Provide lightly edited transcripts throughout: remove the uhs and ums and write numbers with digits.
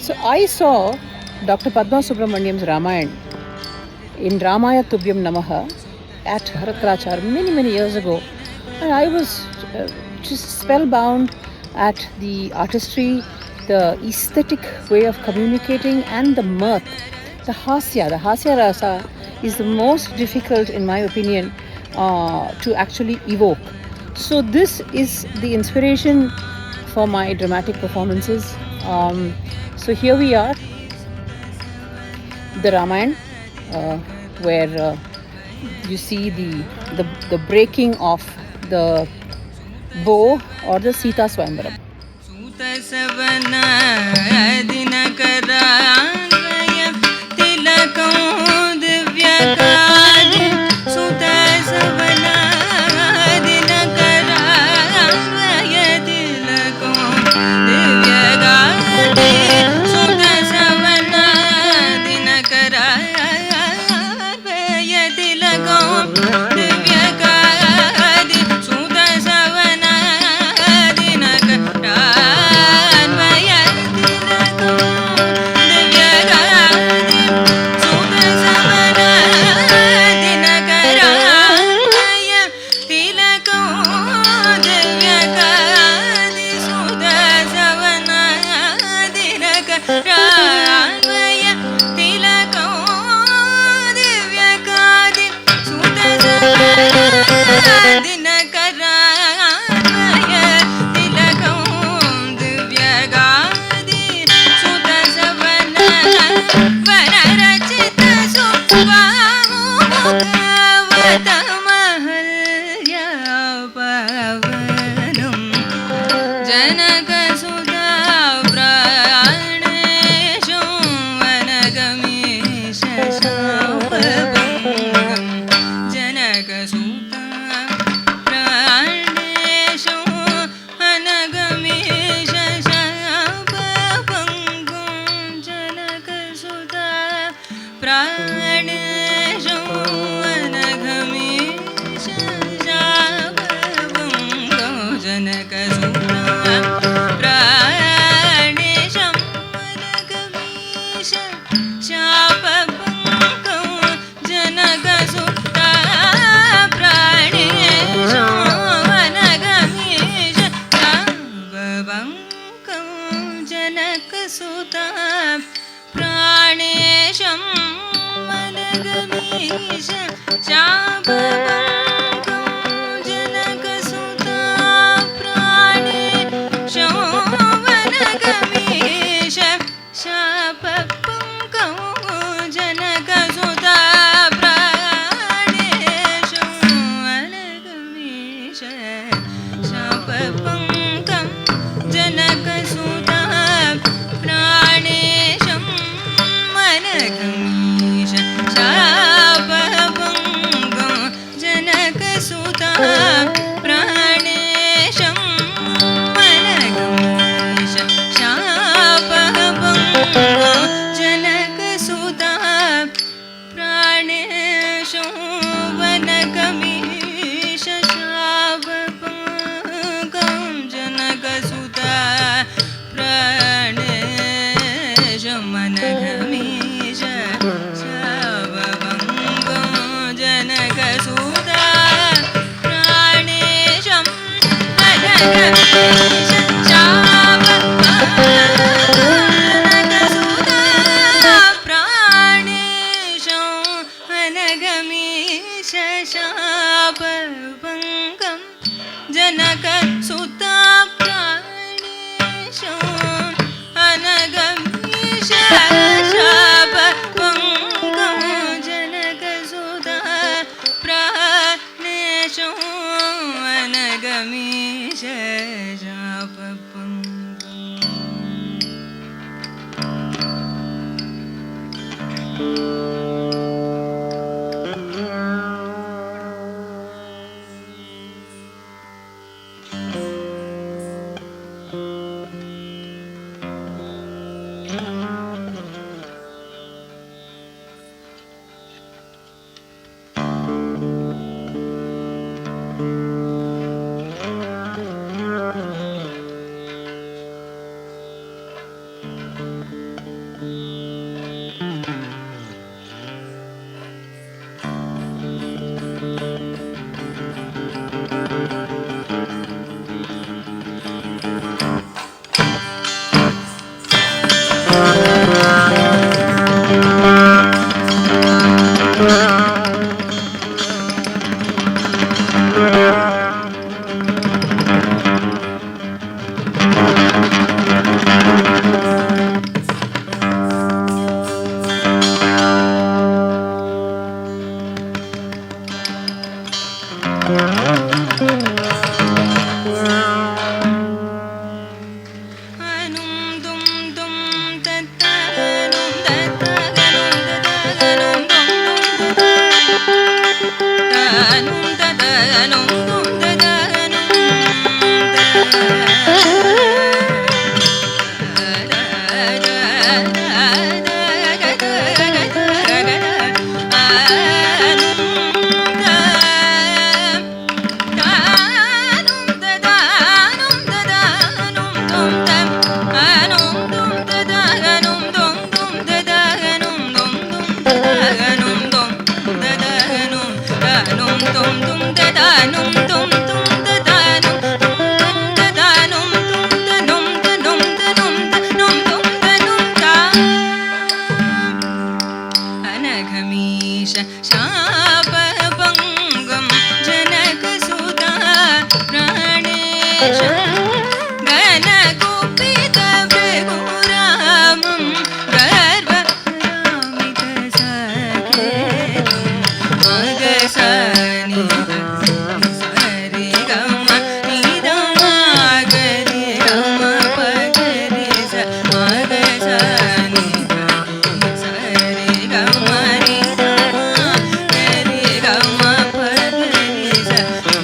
So I saw Dr. Padma Subramaniam's Ramayana in Ramaya Tubhyam Namaha at Bharatrachar many years ago, and I was just spellbound at the artistry, the aesthetic way of communicating, and the mirth. The hasya rasa is the most difficult, in my opinion, to actually evoke. So this is the inspiration for my dramatic performances. So here we are, the Ramayana, where you see the breaking of the bow or the Sita Swayamvaram.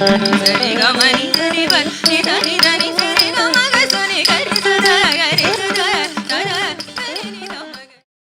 Jai